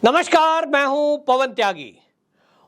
नमस्कार, मैं हूं पवन त्यागी।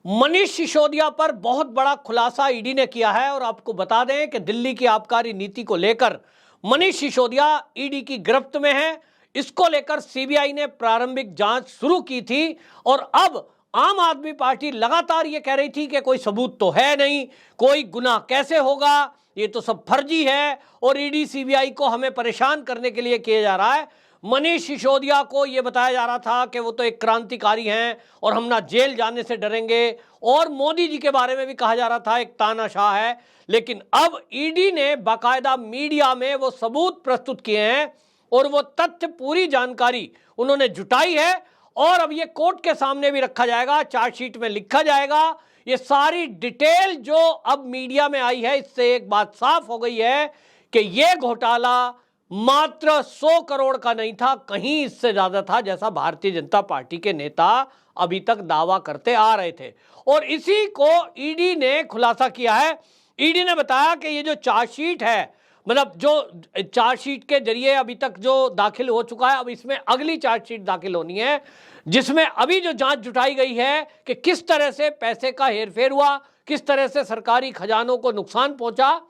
मनीष सिसोदिया पर बहुत बड़ा खुलासा ईडी ने किया है और आपको बता दें कि दिल्ली की आबकारी नीति को लेकर मनीष सिसोदिया ईडी की गिरफ्त में है। इसको लेकर सीबीआई ने प्रारंभिक जांच शुरू की थी और अब आम आदमी पार्टी लगातार ये कह रही थी कि कोई सबूत तो है नहीं, कोई गुनाह कैसे होगा, ये तो सब फर्जी है और ईडी सीबीआई को हमें परेशान करने के लिए किया जा रहा है। मनीष सिसोदिया को यह बताया जा रहा था कि वो तो एक क्रांतिकारी हैं और हम ना जेल जाने से डरेंगे, और मोदी जी के बारे में भी कहा जा रहा था एक तानाशाह है। लेकिन अब ईडी ने बाकायदा मीडिया में वो सबूत प्रस्तुत किए हैं और वो तथ्य, पूरी जानकारी उन्होंने जुटाई है और अब ये कोर्ट के सामने भी रखा जाएगा, चार्जशीट में लिखा जाएगा। ये सारी डिटेल जो अब मीडिया में आई है, इससे एक बात साफ हो गई है कि ये घोटाला मात्र 100 करोड़ का नहीं था, कहीं इससे ज्यादा था, जैसा भारतीय जनता पार्टी के नेता अभी तक दावा करते आ रहे थे। और इसी को ईडी ने खुलासा किया है। ईडी ने बताया कि ये जो चार्जशीट है, मतलब जो चार्जशीट के जरिए अभी तक जो दाखिल हो चुका है, अब इसमें अगली चार्जशीट दाखिल होनी है, जिसमें अभी जो जांच जुटाई गई है कि किस तरह से पैसे का हेरफेर हुआ, किस तरह से सरकारी खजानों को नुकसान पहुंचा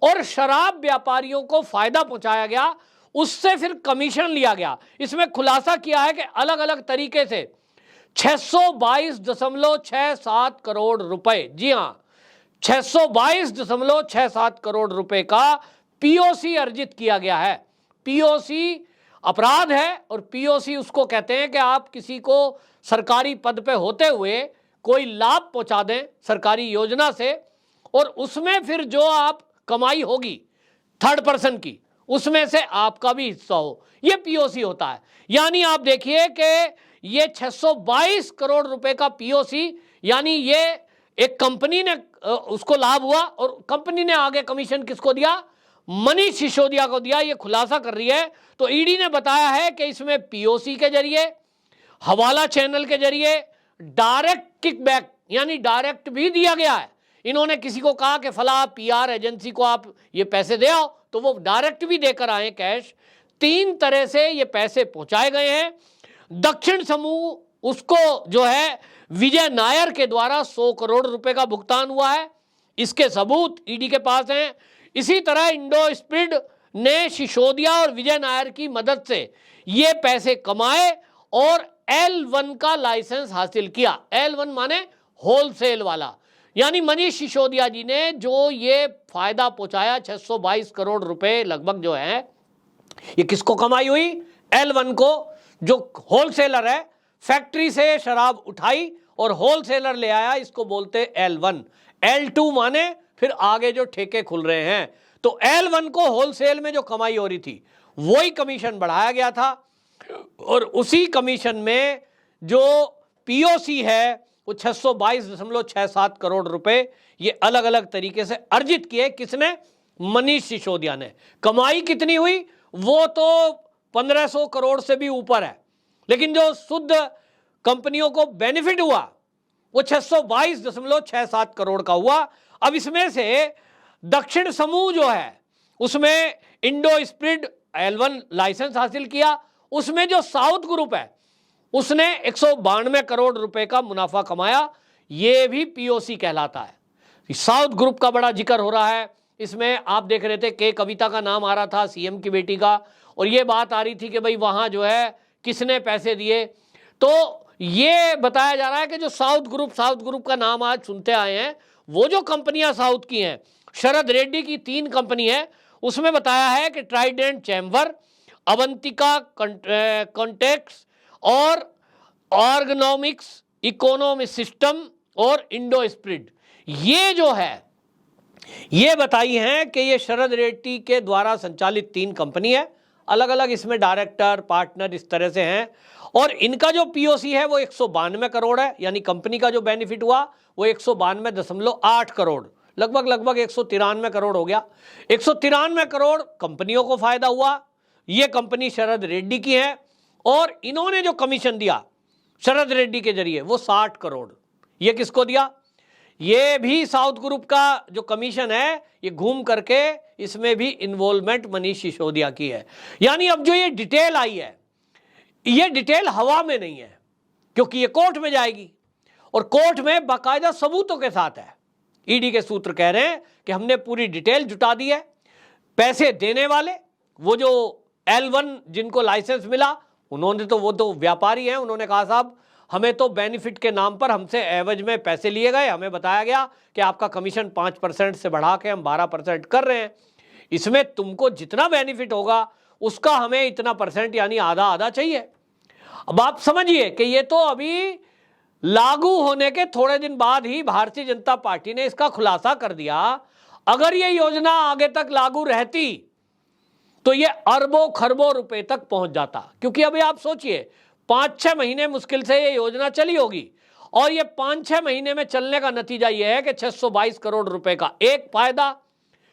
और शराब व्यापारियों को फायदा पहुंचाया गया, उससे फिर कमीशन लिया गया। इसमें खुलासा किया है कि अलग अलग तरीके से 622.67 करोड़ रुपए, जी हां, 622.67 करोड़ रुपए का पीओसी अर्जित किया गया है। पीओसी अपराध है और पीओसी उसको कहते हैं कि आप किसी को सरकारी पद पे होते हुए कोई लाभ पहुंचा दें सरकारी योजना से, और उसमें फिर जो आप कमाई होगी थर्ड पर्सन की, उसमें से आपका भी हिस्सा हो, यह पीओसी होता है। यानी आप देखिए कि ये 622 करोड़ रुपए का पीओसी, यानी ये एक कंपनी ने उसको लाभ हुआ और कंपनी ने आगे कमीशन किसको दिया? मनीष सिसोदिया को दिया। ये खुलासा कर रही है। तो ईडी ने बताया है कि इसमें पीओसी के जरिए, हवाला चैनल के जरिए, डायरेक्ट किकबैक यानी डायरेक्ट भी दिया गया है। इन्होंने किसी को कहा कि फला पीआर एजेंसी को आप ये पैसे दे आओ, तो वो डायरेक्ट भी देकर आए कैश। 3 तरह से ये पैसे पहुंचाए गए हैं। दक्षिण समूह, उसको जो है विजय नायर के द्वारा 100 करोड़ रुपए का भुगतान हुआ है। इसके सबूत ईडी के पास हैं। इसी तरह इंडो स्पीड ने सिसोदिया और विजय नायर की मदद से ये पैसे कमाए और L1 का लाइसेंस हासिल किया। L1 माने होलसेल वाला, यानी मनीष सिसोदिया जी ने जो ये फायदा पहुंचाया 622 करोड़ रुपए लगभग जो है, ये किसको कमाई हुई? L1 को, जो होलसेलर है, फैक्ट्री से शराब उठाई और होलसेलर ले आया, इसको बोलते L1। L2 माने फिर आगे जो ठेके खुल रहे हैं। तो L1 को होलसेल में जो कमाई हो रही थी वही कमीशन बढ़ाया गया था और उसी कमीशन में जो पीओसी है वो 622.67 करोड़ रुपए ये अलग अलग तरीके से अर्जित किए। किसने? मनीष सिसोदिया ने। कमाई कितनी हुई वो तो 1500 करोड़ से भी ऊपर है, लेकिन जो शुद्ध कंपनियों को बेनिफिट हुआ वो 622.67 करोड़ का हुआ। अब इसमें से दक्षिण समूह जो है, उसमें इंडो स्पीड L1 लाइसेंस हासिल किया, उसमें जो साउथ ग्रुप है उसने 192 करोड़ रुपए का मुनाफा कमाया। यह भी पीओसी कहलाता है। साउथ ग्रुप का बड़ा जिक्र हो रहा है। इसमें आप देख रहे थे कि कविता का नाम आ रहा था, सीएम की बेटी का, और यह बात आ रही थी कि भाई वहां जो है किसने पैसे दिए। तो ये बताया जा रहा है कि जो साउथ ग्रुप का नाम आज सुनते आए हैं, वो जो कंपनियां साउथ की हैं, शरद रेड्डी की 3 कंपनी है, उसमें बताया है कि ट्राइडेंट चैम्बर, अवंतिका कॉन्टेक्ट्स और ऑर्गेनोमिक्स इकोनॉमी सिस्टम और इंडो स्प्रिड, ये जो है ये बताई हैं कि ये शरद रेड्डी के द्वारा संचालित 3 कंपनी है, अलग अलग इसमें डायरेक्टर, पार्टनर इस तरह से हैं, और इनका जो पीओसी है वो 192 करोड़ है, यानी कंपनी का जो बेनिफिट हुआ वो 192.8 करोड़, लगभग 193 करोड़ हो गया। 193 करोड़ कंपनियों को फायदा हुआ। ये कंपनी शरद रेड्डी की है और इन्होंने जो कमीशन दिया शरद रेड्डी के जरिए वो 60 करोड़। ये किसको दिया? ये भी साउथ ग्रुप का जो कमीशन है ये घूम करके इसमें भी इन्वॉल्वमेंट मनीष सिसोदिया की है। यानी अब जो ये डिटेल आई है, ये डिटेल हवा में नहीं है, क्योंकि ये कोर्ट में जाएगी और कोर्ट में बाकायदा सबूतों के साथ है। ईडी के सूत्र कह रहे हैं कि हमने पूरी डिटेल जुटा दी है। पैसे देने वाले वो जो L1 जिनको लाइसेंस मिला, उन्होंने तो वो तो व्यापारी हैं, उन्होंने कहा साहब हमें तो बेनिफिट के नाम पर हमसे एवज में पैसे लिए गए, हमें बताया गया कि आपका कमीशन 5% से बढ़ा के हम 12% कर रहे हैं, इसमें तुमको जितना बेनिफिट होगा उसका हमें इतना परसेंट यानी आधा आधा चाहिए। अब आप समझिए कि ये तो अभी लागू होने के थोड़े दिन बाद ही भारतीय जनता पार्टी ने इसका खुलासा कर दिया। अगर ये योजना आगे तक लागू रहती तो ये अरबों खरबों रुपए तक पहुंच जाता, क्योंकि अभी आप सोचिए 5-6 महीने मुश्किल से ये योजना चली होगी और ये 5-6 महीने में चलने का नतीजा ये है कि 622 करोड़ रुपए का एक फायदा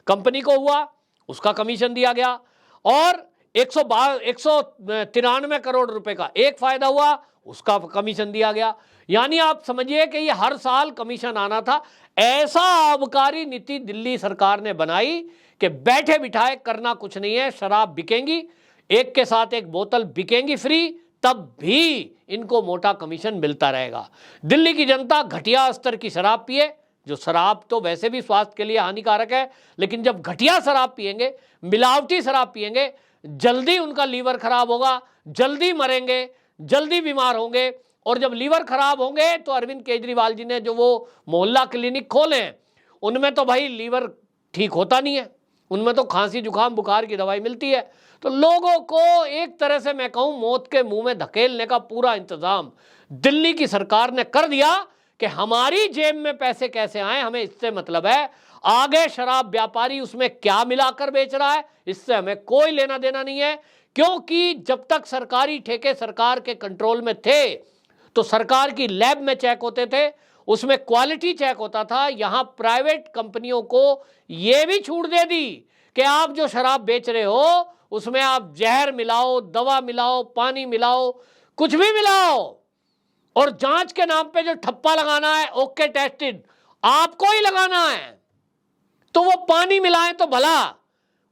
कंपनी को हुआ, उसका कमीशन दिया गया, और 193 करोड़ रुपए का एक फायदा हुआ, उसका कमीशन दिया गया। यानी आप समझिए कि ये हर साल कमीशन आना था। ऐसा आबकारी नीति दिल्ली सरकार ने बनाई कि बैठे बिठाए करना कुछ नहीं है, शराब बिकेंगी, एक के साथ एक बोतल बिकेंगी फ्री, तब भी इनको मोटा कमीशन मिलता रहेगा। दिल्ली की जनता घटिया स्तर की शराब पिए, जो शराब तो वैसे भी स्वास्थ्य के लिए हानिकारक है, लेकिन जब घटिया शराब पिएंगे, मिलावटी शराब पिएंगे, जल्दी उनका लीवर खराब होगा, जल्दी मरेंगे, जल्दी बीमार होंगे। और जब लीवर खराब होंगे तो अरविंद केजरीवाल जी ने जो वो मोहल्ला क्लिनिक खोले हैं उनमें तो भाई लीवर ठीक होता नहीं है, उनमें तो खांसी जुकाम बुखार की दवाई मिलती है। तो लोगों को एक तरह से मैं कहूं मौत के मुंह में धकेलने का पूरा इंतजाम दिल्ली की सरकार ने कर दिया कि हमारी जेब में पैसे कैसे आए हमें इससे मतलब है, आगे शराब व्यापारी उसमें क्या मिलाकर बेच रहा है इससे हमें कोई लेना देना नहीं है। क्योंकि जब तक सरकारी ठेके सरकार के कंट्रोल में थे तो सरकार की लैब में चेक होते थे, उसमें क्वालिटी चेक होता था। यहां प्राइवेट कंपनियों को यह भी छूट दे दी कि आप जो शराब बेच रहे हो उसमें आप जहर मिलाओ, दवा मिलाओ, पानी मिलाओ, कुछ भी मिलाओ, और जांच के नाम पे जो ठप्पा लगाना है ओके टेस्टेड आपको ही लगाना है, तो वो पानी मिलाएं तो भला,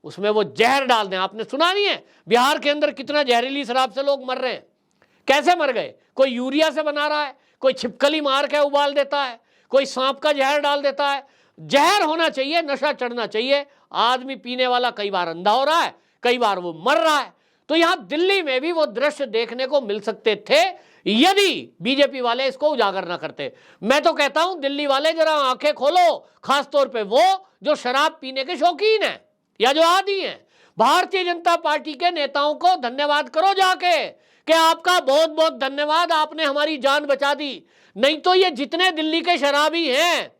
उसमें वो जहर डाल दें। आपने सुना नहीं है बिहार के अंदर कितना जहरीली शराब से लोग मर रहे हैं? कैसे मर गए? कोई यूरिया से बना रहा है, कोई छिपकली मार के उबाल देता है, कोई सांप का जहर डाल देता है। जहर होना चाहिए, नशा चढ़ना चाहिए। आदमी पीने वाला कई बार अंधा हो रहा है, कई बार वो मर रहा है। तो यहां दिल्ली में भी वो दृश्य देखने को मिल सकते थे यदि बीजेपी वाले इसको उजागर ना करते। मैं तो कहता हूं दिल्ली वाले जरा आंखें खोलो, खासतौर पे वो जो शराब पीने के शौकीन है या जो आदी हैं। भारतीय जनता पार्टी के नेताओं को धन्यवाद करो जाके कि आपका बहुत बहुत धन्यवाद, आपने हमारी जान बचा दी। नहीं तो ये जितने दिल्ली के शराबी हैं,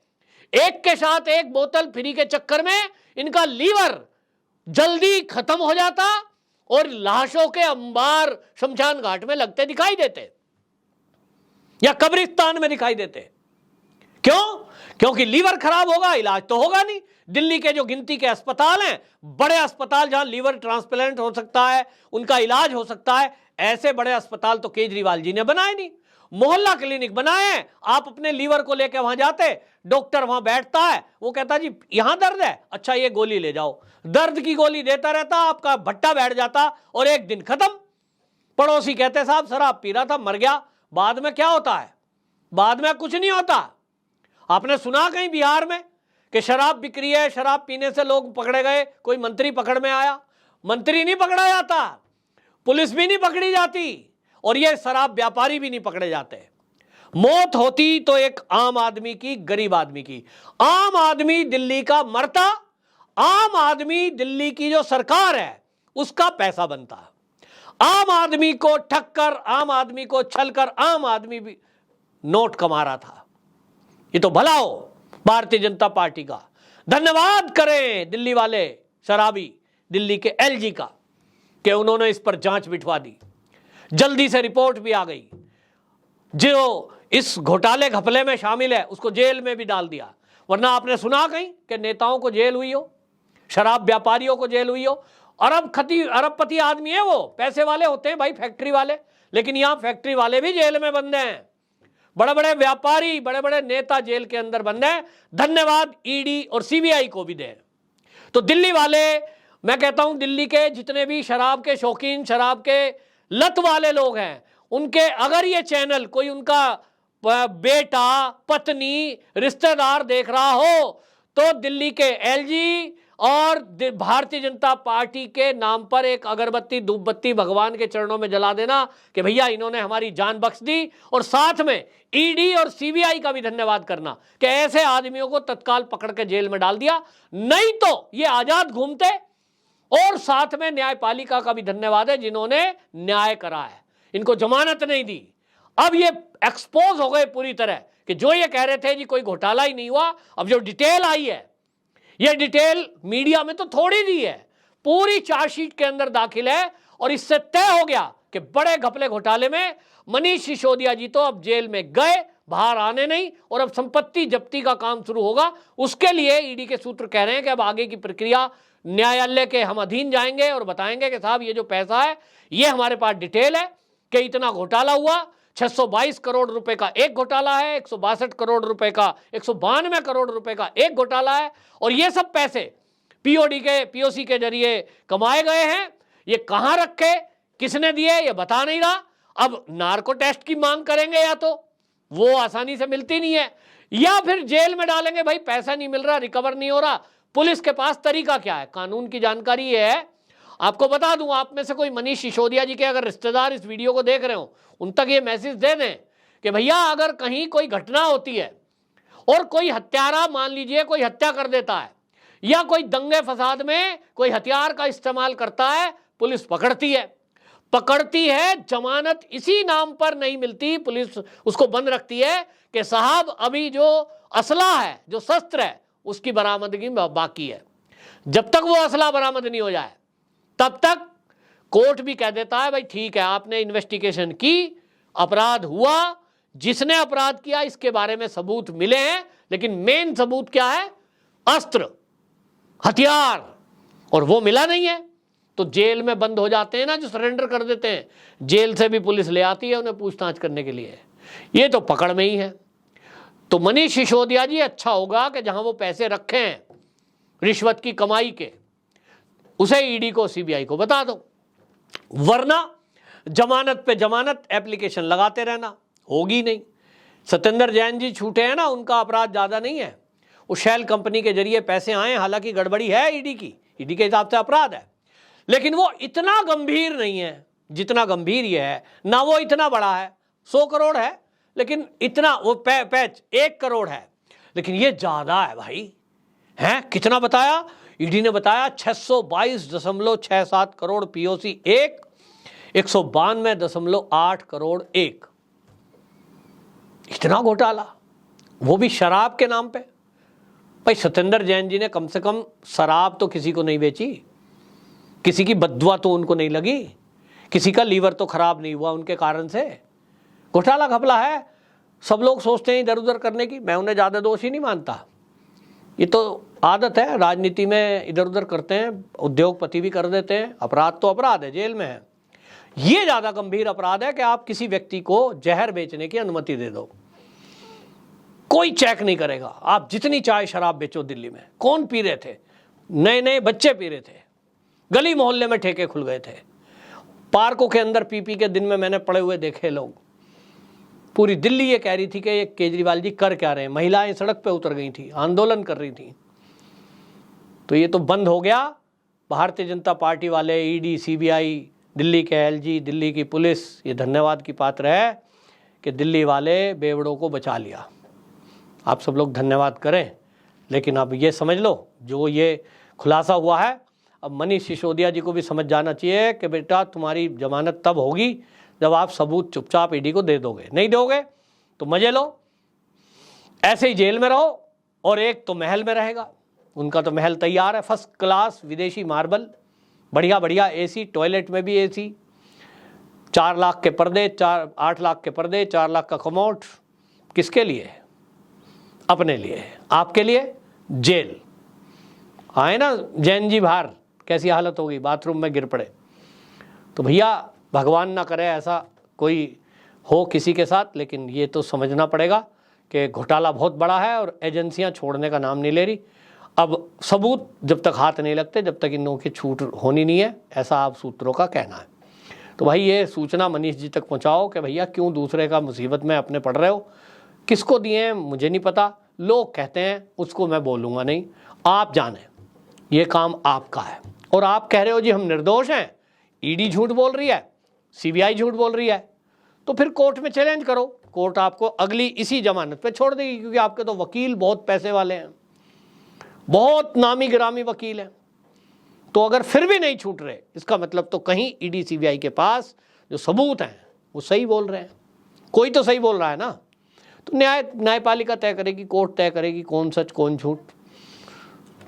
एक के साथ एक बोतल फ्री के चक्कर में इनका लीवर जल्दी खत्म हो जाता और लाशों के अंबार शमशान घाट में लगते दिखाई देते या कब्रिस्तान में दिखाई देते। क्यों? क्योंकि लीवर खराब होगा, इलाज तो होगा नहीं। दिल्ली के जो गिनती के अस्पताल हैं, बड़े अस्पताल जहां लीवर ट्रांसप्लांट हो सकता है, उनका इलाज हो सकता है, ऐसे बड़े अस्पताल तो केजरीवाल जी ने बनाए नहीं। मोहल्ला क्लिनिक बनाए, आप अपने लीवर को लेकर वहां जाते, डॉक्टर वहां बैठता है, वो कहता जी यहां दर्द है, अच्छा ये गोली ले जाओ, दर्द की गोली देता रहता, आपका भट्टा बैठ जाता और एक दिन खत्म। पड़ोसी कहते साहब शराब पी रहा था मर गया। बाद में क्या होता है? बाद में कुछ नहीं होता। आपने सुना कहीं बिहार में कि शराब बिक रही है, शराब पीने से लोग पकड़े गए, कोई मंत्री पकड़ में आया? मंत्री नहीं पकड़ा जाता, पुलिस भी नहीं पकड़ी जाती, और ये शराब व्यापारी भी नहीं पकड़े जाते। मौत होती तो एक आम आदमी की, गरीब आदमी की। आम आदमी दिल्ली का मरता, आम आदमी दिल्ली की जो सरकार है उसका पैसा बनता। आम आदमी को ठक्कर, आम आदमी को छलकर आम आदमी भी नोट कमा रहा था। ये तो भला हो भारतीय जनता पार्टी का। धन्यवाद करें दिल्ली वाले शराबी, दिल्ली के एलजी का, कि उन्होंने इस पर जांच बिठवा दी, जल्दी से रिपोर्ट भी आ गई। जो इस घोटाले घपले में शामिल है उसको जेल में भी डाल दिया। वरना आपने सुना कहीं कि नेताओं को जेल हुई हो, शराब व्यापारियों को जेल हुई हो? अरबपति आदमी है वो, पैसे वाले होते हैं भाई, फैक्ट्री वाले। लेकिन यहां फैक्ट्री वाले भी जेल में बंद हैं, बड़े बड़े व्यापारी, बड़े बड़े नेता जेल के अंदर बंद हैं। धन्यवाद ईडी और सीबीआई को भी दें। तो दिल्ली वाले, मैं कहता हूं दिल्ली के जितने भी शराब के शौकीन, शराब के लत वाले लोग हैं, उनके अगर ये चैनल कोई उनका बेटा, पत्नी, रिश्तेदार देख रहा हो तो दिल्ली के एलजी और भारतीय जनता पार्टी के नाम पर एक अगरबत्ती, धूपबत्ती भगवान के चरणों में जला देना कि भैया इन्होंने हमारी जान बख्श दी। और साथ में ईडी और सीबीआई का भी धन्यवाद करना कि ऐसे आदमियों को तत्काल पकड़ के जेल में डाल दिया, नहीं तो ये आजाद घूमते। और साथ में न्यायपालिका का भी धन्यवाद है जिन्होंने न्याय करा है, इनको जमानत नहीं दी। अब ये एक्सपोज हो गए पूरी तरह कि जो ये कह रहे थे जी कोई घोटाला ही नहीं हुआ। अब जो डिटेल आई है, ये डिटेल मीडिया में तो थोड़ी दी है, पूरी चार्जशीट के अंदर दाखिल है। और इससे तय हो गया कि बड़े घपले घोटाले में मनीष सिसोदिया जी तो अब जेल में गए, बाहर आने नहीं, और अब संपत्ति जब्ती का काम शुरू होगा। उसके लिए ईडी के सूत्र कह रहे हैं कि अब आगे की प्रक्रिया न्यायालय के हम अधीन जाएंगे और बताएंगे कि साहब ये जो पैसा है ये हमारे पास डिटेल है कि इतना घोटाला हुआ। 622 करोड़ रुपए का एक घोटाला है, 162 करोड़ रुपए का, 192 करोड़ रुपए का एक घोटाला है। और ये सब पैसे पीओसी के जरिए कमाए गए हैं। ये कहां रखे, किसने दिए, ये बता नहीं रहा। अब नार्को टेस्ट की मांग करेंगे या तो वो आसानी से मिलती नहीं है, या फिर जेल में डालेंगे। भाई पैसा नहीं मिल रहा, रिकवर नहीं हो रहा, पुलिस के पास तरीका क्या है, कानून की जानकारी ये है। आपको बता दूं, आप में से कोई मनीष सिसोदिया जी के अगर रिश्तेदार इस वीडियो को देख रहे हो, उन तक ये मैसेज दे दें कि भैया अगर कहीं कोई घटना होती है और कोई हत्यारा, मान लीजिए कोई हत्या कर देता है या कोई दंगे फसाद में कोई हथियार का इस्तेमाल करता है, पुलिस पकड़ती है। जमानत इसी नाम पर नहीं मिलती, पुलिस उसको बंद रखती है कि साहब अभी जो असला है, जो शस्त्र है, उसकी बरामदगी बाकी है। जब तक वो असला बरामद नहीं हो जाए तब तक कोर्ट भी कह देता है भाई ठीक है, आपने इन्वेस्टिगेशन की, अपराध हुआ, जिसने अपराध किया इसके बारे में सबूत मिले हैं, लेकिन मेन सबूत क्या है, अस्त्र, हथियार, और वो मिला नहीं है तो जेल में बंद हो जाते हैं ना, जो सरेंडर कर देते हैं, जेल से भी पुलिस ले आती है उन्हें पूछताछ करने के लिए। ये तो पकड़ में ही है। तो मनीष सिसोदिया जी, अच्छा होगा कि जहां वो पैसे रखे हैं रिश्वत की कमाई के, उसे ईडी को, सीबीआई को बता दो, वरना जमानत पे जमानत एप्लीकेशन लगाते रहना, होगी नहीं। सत्येंद्र जैन जी छूटे हैं ना, उनका अपराध ज्यादा नहीं है, वो शेल कंपनी के जरिए पैसे आए, हालांकि गड़बड़ी है ईडी के हिसाब से अपराध है, लेकिन वो इतना गंभीर नहीं है जितना गंभीर ये है। ना वो इतना बड़ा है, 100 करोड़ है, लेकिन इतना वो पैच 1 करोड़ है, लेकिन ये ज्यादा है भाई। है कितना बताया ईडी ने, बताया 622.67 करोड़ पीओसी 1, 192.8 करोड़ 1। इतना घोटाला, वो भी शराब के नाम पे। भाई सत्येंद्र जैन जी ने कम से कम शराब तो किसी को नहीं बेची, किसी की बददुआ तो उनको नहीं लगी, किसी का लीवर तो खराब नहीं हुआ उनके कारण से। घोटाला घपला है, सब लोग सोचते हैं इधर उधर करने की, मैं उन्हें ज़्यादा दोषी नहीं मानता, ये तो आदत है, राजनीति में इधर उधर करते हैं, उद्योगपति भी कर देते हैं, अपराध तो अपराध है, जेल में है। ये ज़्यादा गंभीर अपराध है कि आप किसी व्यक्ति को जहर बेचने की अनुमति दे दो, कोई चेक नहीं करेगा, आप जितनी चाहे शराब बेचो। दिल्ली में कौन पी रहे थे, नए नए बच्चे पी रहे थे, गली मोहल्ले में ठेके खुल गए थे, पार्कों के अंदर पी के दिन में मैंने पड़े हुए देखे लोग। पूरी दिल्ली ये कह रही थी कि ये केजरीवाल जी कर क्या रहे हैं, महिलाएं सड़क पे उतर गई थी, आंदोलन कर रही थी। तो ये तो बंद हो गया। भारतीय जनता पार्टी वाले, ईडी, सीबीआई, दिल्ली के एलजी, दिल्ली की पुलिस, ये धन्यवाद की पात्र है कि दिल्ली वाले बेवड़ों को बचा लिया। आप सब लोग धन्यवाद करें, लेकिन अब ये समझ लो, जो ये खुलासा हुआ है, अब मनीष सिसोदिया जी को भी समझ जाना चाहिए कि बेटा तुम्हारी जमानत तब होगी जब आप सबूत चुपचाप ईडी को दे दोगे। नहीं दोगे तो मजे लो, ऐसे ही जेल में रहो, और एक तो महल में रहेगा, उनका तो महल तैयार है, फर्स्ट क्लास विदेशी मार्बल, बढ़िया बढ़िया एसी, टॉयलेट में भी एसी, 4 लाख के पर्दे, 8 लाख के पर्दे, 4 लाख का कमोड। किसके लिए? अपने लिए, आपके लिए जेल। आए ना जैन जी बाहर, कैसी हालत होगी, बाथरूम में गिर पड़े। तो भैया भगवान ना करे ऐसा कोई हो किसी के साथ, लेकिन ये तो समझना पड़ेगा कि घोटाला बहुत बड़ा है और एजेंसियां छोड़ने का नाम नहीं ले रही। अब सबूत जब तक हाथ नहीं लगते, जब तक इन लोगों की छूट होनी नहीं है, ऐसा आप सूत्रों का कहना है। तो भाई ये सूचना मनीष जी तक पहुंचाओ कि भैया क्यों दूसरे का मुसीबत में अपने पड़ रहे हो, किसको दिए हैं मुझे नहीं पता, लोग कहते हैं उसको मैं बोलूँगा नहीं, आप जाने, ये काम आपका है। और आप कह रहे हो जी हम निर्दोष हैं, ईडी झूठ बोल रही है, सीबीआई झूठ बोल रही है, तो फिर कोर्ट में चैलेंज करो, कोर्ट आपको अगली इसी जमानत पे छोड़ देगी, क्योंकि आपके तो वकील बहुत पैसे वाले हैं, बहुत नामी गिरामी वकील हैं। तो अगर फिर भी नहीं छूट रहे, इसका मतलब तो कहीं ईडी सीबीआई के पास जो सबूत हैं वो सही बोल रहे हैं, कोई तो सही बोल रहा है ना। तो न्यायपालिका तय करेगी, कोर्ट तय करेगी कौन सच कौन झूठ।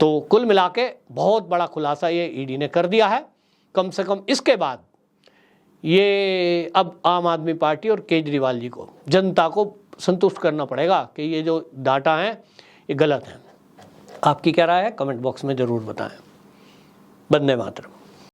तो कुल मिला के बहुत बड़ा खुलासा ये ईडी ने कर दिया है। कम से कम इसके बाद ये अब आम आदमी पार्टी और केजरीवाल जी को, जनता को संतुष्ट करना पड़ेगा कि ये जो डाटा हैं ये गलत हैं। आपकी क्या राय है कमेंट बॉक्स में ज़रूर बताएं। वंदे मातरम।